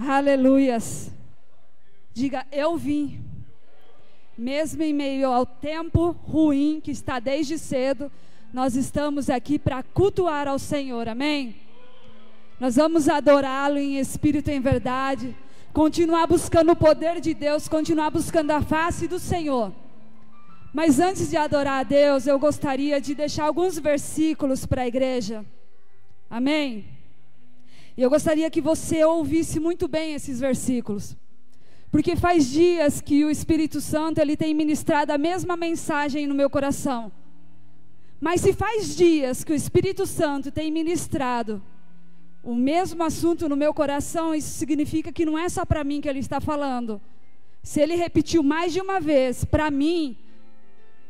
Aleluias. Diga, eu vim. Mesmo em meio ao tempo ruim que está desde cedo, nós estamos aqui para cultuar ao Senhor, amém? Nós vamos adorá-lo em espírito e em verdade, continuar buscando o poder de Deus, continuar buscando a face do Senhor. Mas antes de adorar a Deus, eu gostaria de deixar alguns versículos para a igreja, amém? E eu gostaria que você ouvisse muito bem esses versículos, porque faz dias que o Espírito Santo ele tem ministrado a mesma mensagem no meu coração. Mas se faz dias que o Espírito Santo tem ministrado o mesmo assunto no meu coração, isso significa que não é só para mim que ele está falando. Se ele repetiu mais de uma vez para mim,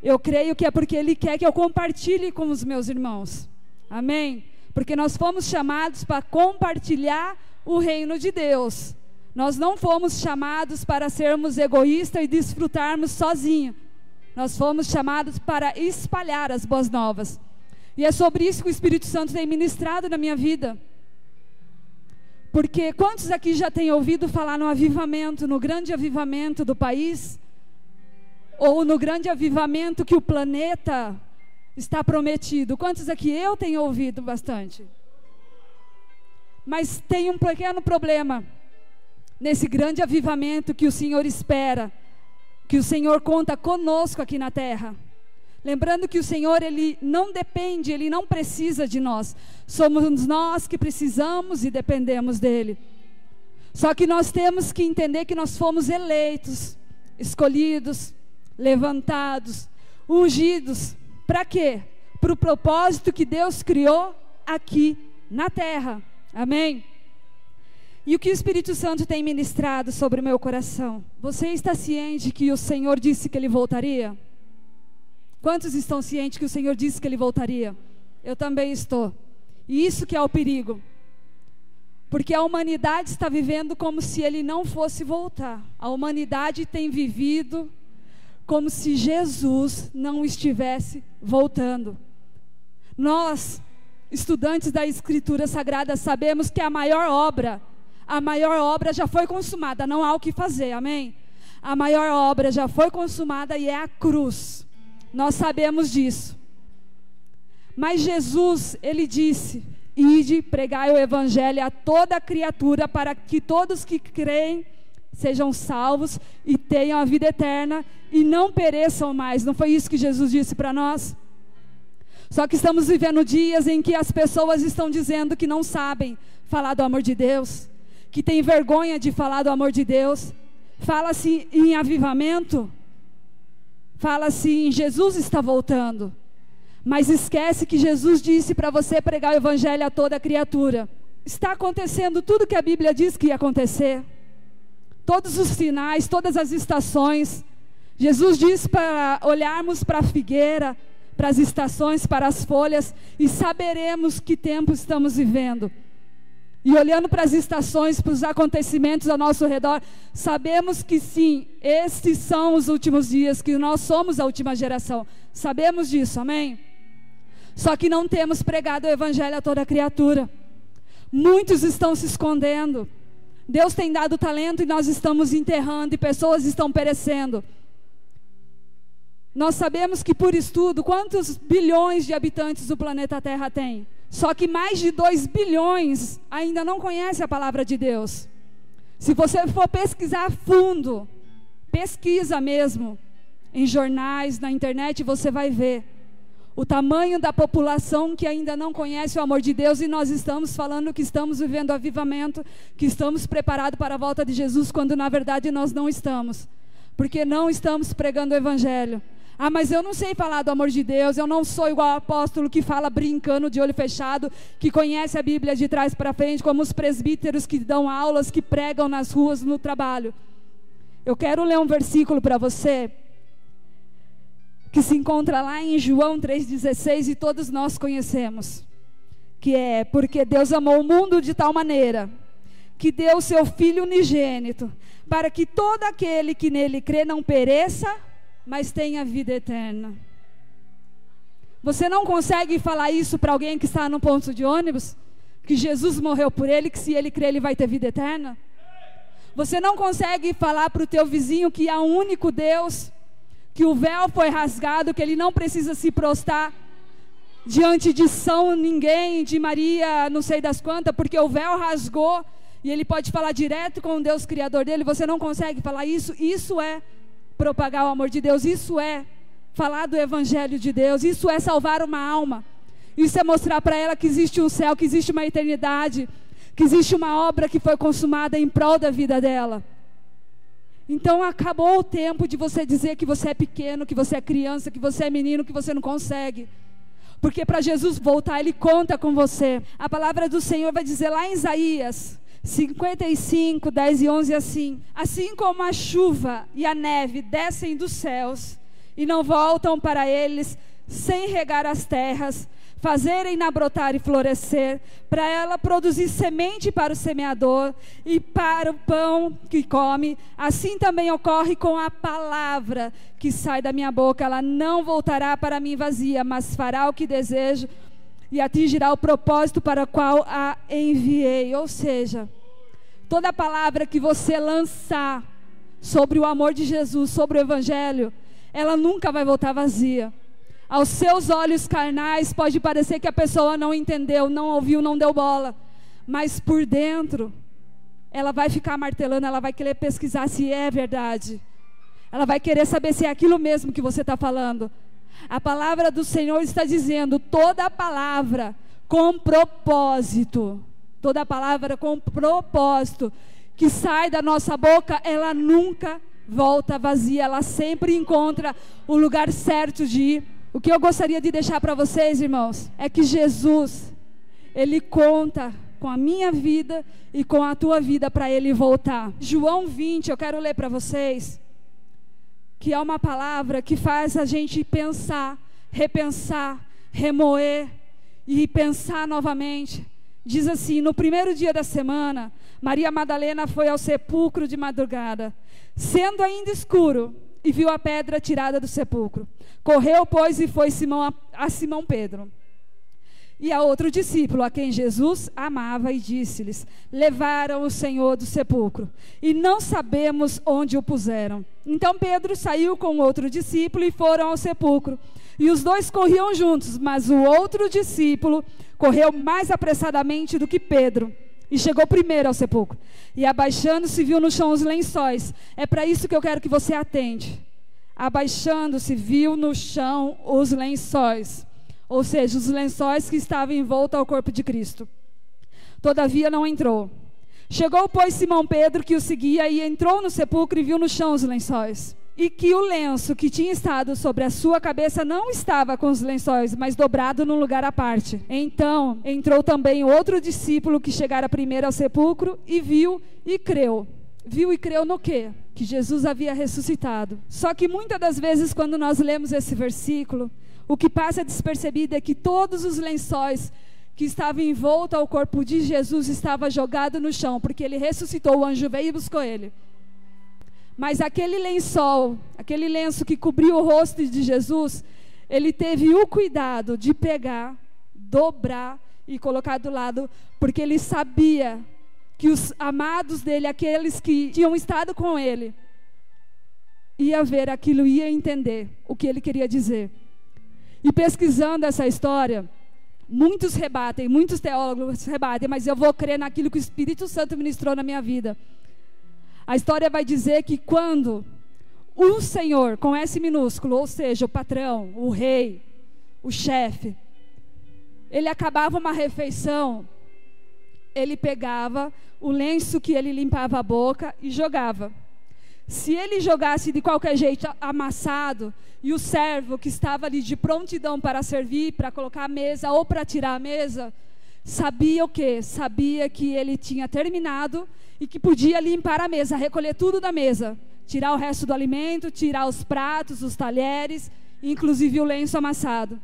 eu creio que é porque ele quer que eu compartilhe com os meus irmãos, amém? Porque nós fomos chamados para compartilhar o reino de Deus. Nós não fomos chamados para sermos egoístas e desfrutarmos sozinhos. Nós fomos chamados para espalhar as boas novas. E é sobre isso que o Espírito Santo tem ministrado na minha vida. Porque quantos aqui já têm ouvido falar no avivamento, no grande avivamento do país? Ou no grande avivamento que o planeta está prometido? Quantos aqui eu tenho ouvido bastante? Mas tem um pequeno problema nesse grande avivamento que o Senhor espera, que o Senhor conta conosco aqui na terra. Lembrando que o Senhor, Ele não depende, Ele não precisa de nós. Somos nós que precisamos e dependemos dEle. Só que nós temos que entender que nós fomos eleitos, escolhidos, levantados, ungidos. Para quê? Para o propósito que Deus criou aqui na terra. Amém? E o que o Espírito Santo tem ministrado sobre o meu coração? Você está ciente que o Senhor disse que Ele voltaria? Quantos estão cientes que o Senhor disse que Ele voltaria? Eu também estou. E isso que é o perigo. Porque a humanidade está vivendo como se Ele não fosse voltar. A humanidade tem vivido como se Jesus não estivesse voltando. Nós, estudantes da Escritura Sagrada, sabemos que a maior obra já foi consumada, não há o que fazer, amém? A maior obra já foi consumada e é a cruz. Nós sabemos disso. Mas Jesus, Ele disse: ide, pregai o evangelho a toda criatura, para que todos que creem sejam salvos e tenham a vida eterna e não pereçam mais. Não foi isso que Jesus disse para nós? Só que estamos vivendo dias em que as pessoas estão dizendo que não sabem falar do amor de Deus, que tem vergonha de falar do amor de Deus. Fala-se em avivamento, fala-se em Jesus está voltando, mas esquece que Jesus disse para você pregar o evangelho a toda criatura. Está acontecendo tudo que a Bíblia diz que ia acontecer, todos os sinais, todas as estações. Jesus disse para olharmos para a figueira, para as estações, para as folhas, e saberemos que tempo estamos vivendo. E olhando para as estações, para os acontecimentos ao nosso redor, sabemos que sim, estes são os últimos dias, que nós somos a última geração. Sabemos disso, amém? Só que não temos pregado o evangelho a toda criatura. Muitos estão se escondendo. Deus tem dado talento e nós estamos enterrando, e pessoas estão perecendo. Nós sabemos que por estudo, quantos bilhões de habitantes o planeta Terra tem? Só que mais de 2 bilhões ainda não conhecem a palavra de Deus. Se você for pesquisar a fundo, pesquisa mesmo, em jornais, na internet, você vai ver o tamanho da população que ainda não conhece o amor de Deus. E nós estamos falando que estamos vivendo avivamento, que estamos preparados para a volta de Jesus, quando na verdade nós não estamos, porque não estamos pregando o evangelho. Ah, mas eu não sei falar do amor de Deus, eu não sou igual ao apóstolo que fala brincando de olho fechado, que conhece a Bíblia de trás para frente, como os presbíteros que dão aulas, que pregam nas ruas, no trabalho. Eu quero ler um versículo para você, que se encontra lá em João 3,16, e todos nós conhecemos, que é: porque Deus amou o mundo de tal maneira, que deu o seu Filho unigênito, para que todo aquele que nele crê não pereça, mas tenha vida eterna. Você não consegue falar isso para alguém que está no ponto de ônibus? Que Jesus morreu por ele, que se ele crer ele vai ter vida eterna? Você não consegue falar para o teu vizinho que há um único Deus, que o véu foi rasgado, que ele não precisa se prostrar diante de São ninguém, de Maria, não sei das quantas, porque o véu rasgou e ele pode falar direto com o Deus Criador dele. Você não consegue falar isso. Isso é propagar o amor de Deus. Isso é falar do Evangelho de Deus. Isso é salvar uma alma. Isso é mostrar para ela que existe um céu, que existe uma eternidade, que existe uma obra que foi consumada em prol da vida dela. Então acabou o tempo de você dizer que você é pequeno, que você é criança, que você é menino, que você não consegue. Porque para Jesus voltar, Ele conta com você. A palavra do Senhor vai dizer lá em Isaías 55, 10 e 11 assim: assim como a chuva e a neve descem dos céus e não voltam para eles sem regar as terras, fazerem-na brotar e florescer, para ela produzir semente para o semeador e para o pão que come, assim também ocorre com a palavra que sai da minha boca. Ela não voltará para mim vazia, mas fará o que desejo e atingirá o propósito para o qual a enviei. Ou seja, toda palavra que você lançar sobre o amor de Jesus, sobre o Evangelho, ela nunca vai voltar vazia. Aos seus olhos carnais pode parecer que a pessoa não entendeu, não ouviu, não deu bola, mas por dentro ela vai ficar martelando, ela vai querer pesquisar se é verdade, ela vai querer saber se é aquilo mesmo que você está falando. A palavra do Senhor está dizendo: toda palavra com propósito, toda palavra com propósito que sai da nossa boca, ela nunca volta vazia, ela sempre encontra o lugar certo de ir. O que eu gostaria de deixar para vocês, irmãos, é que Jesus, Ele conta com a minha vida e com a tua vida para Ele voltar. João 20, eu quero ler para vocês, que é uma palavra que faz a gente pensar, repensar, remoer e pensar novamente. Diz assim: no primeiro dia da semana, Maria Madalena foi ao sepulcro de madrugada, sendo ainda escuro, e viu a pedra tirada do sepulcro. Correu, pois, e foi a Simão Pedro e a outro discípulo, a quem Jesus amava, e disse-lhes: levaram o Senhor do sepulcro, e não sabemos onde o puseram. Então Pedro saiu com outro discípulo e foram ao sepulcro. E os dois corriam juntos, mas o outro discípulo correu mais apressadamente do que Pedro, e chegou primeiro ao sepulcro. E abaixando-se, viu no chão os lençóis. É para isso que eu quero que você atente. Abaixando-se, viu no chão os lençóis. Ou seja, os lençóis que estavam em volta ao corpo de Cristo. Todavia não entrou. Chegou, pois, Simão Pedro, que o seguia, e entrou no sepulcro e viu no chão os lençóis. E que o lenço que tinha estado sobre a sua cabeça não estava com os lençóis, mas dobrado num lugar à parte. Então entrou também outro discípulo que chegara primeiro ao sepulcro e viu e creu. Viu e creu no quê? Que Jesus havia ressuscitado. Só que muitas das vezes, quando nós lemos esse versículo, o que passa despercebido é que todos os lençóis que estavam em volta ao corpo de Jesus estavam jogados no chão, porque ele ressuscitou, o anjo veio e buscou ele. Mas aquele lençol, aquele lenço que cobriu o rosto de Jesus, ele teve o cuidado de pegar, dobrar e colocar do lado, porque ele sabia que os amados dele, aqueles que tinham estado com ele, ia ver aquilo, ia entender o que ele queria dizer. E pesquisando essa história, muitos rebatem, muitos teólogos rebatem, mas eu vou crer naquilo que o Espírito Santo ministrou na minha vida. A história vai dizer que quando o Senhor, com S minúsculo, ou seja, o patrão, o rei, o chefe, ele acabava uma refeição, ele pegava o lenço que ele limpava a boca e jogava. Se ele jogasse de qualquer jeito amassado, e o servo que estava ali de prontidão para servir, para colocar a mesa ou para tirar a mesa, sabia o quê? Sabia que ele tinha terminado e que podia limpar a mesa, recolher tudo da mesa, tirar o resto do alimento, tirar os pratos, os talheres, inclusive o lenço amassado.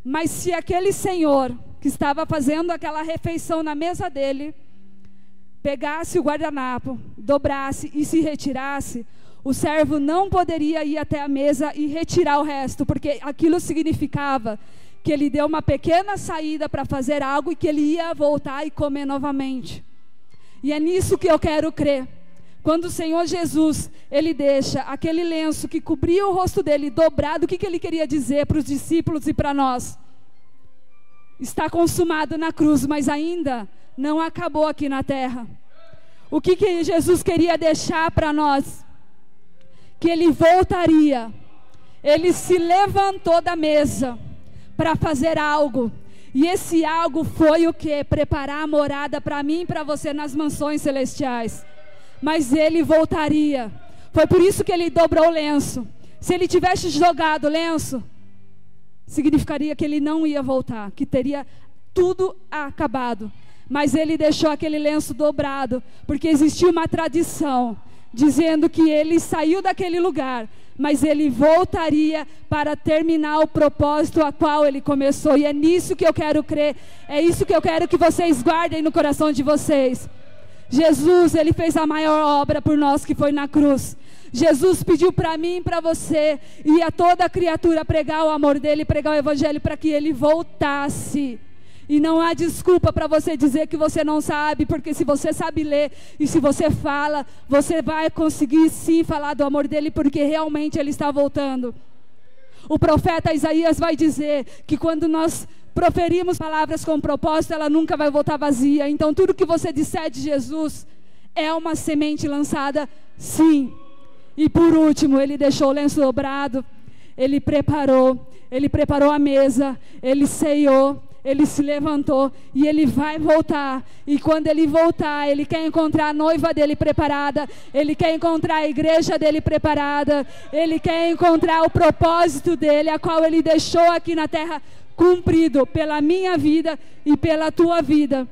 Mas se aquele senhor que estava fazendo aquela refeição na mesa dele, pegasse o guardanapo, dobrasse e se retirasse, o servo não poderia ir até a mesa e retirar o resto, porque aquilo significava que ele deu uma pequena saída para fazer algo e que ele ia voltar e comer novamente. E é nisso que eu quero crer. Quando o Senhor Jesus, Ele deixa aquele lenço que cobria o rosto dele dobrado, o que Ele queria dizer para os discípulos e para nós? Está consumado na cruz, mas ainda não acabou aqui na terra. O que Jesus queria deixar para nós? Que Ele voltaria. Ele se levantou da mesa para fazer algo. E esse algo foi o quê? Preparar a morada para mim e para você nas mansões celestiais. Mas Ele voltaria. Foi por isso que Ele dobrou o lenço. Se Ele tivesse jogado o lenço, significaria que Ele não ia voltar, que teria tudo acabado. Mas Ele deixou aquele lenço dobrado, porque existia uma tradição dizendo que Ele saiu daquele lugar, mas Ele voltaria para terminar o propósito a qual Ele começou. E é nisso que eu quero crer, é isso que eu quero que vocês guardem no coração de vocês. Jesus, Ele fez a maior obra por nós, que foi na cruz. Jesus pediu para mim e para você e a toda criatura pregar o amor dEle, pregar o evangelho para que Ele voltasse. E não há desculpa para você dizer que você não sabe, porque se você sabe ler e se você fala, você vai conseguir sim falar do amor dEle, porque realmente Ele está voltando. O profeta Isaías vai dizer que quando nós proferimos palavras com propósito, ela nunca vai voltar vazia. Então tudo que você disser de Jesus é uma semente lançada, sim. E por último, Ele deixou o lenço dobrado, Ele preparou a mesa, Ele ceiou, Ele se levantou e Ele vai voltar. E quando Ele voltar, Ele quer encontrar a noiva dEle preparada, Ele quer encontrar a igreja dEle preparada, Ele quer encontrar o propósito dEle, a qual Ele deixou aqui na terra, cumprido pela minha vida e pela tua vida.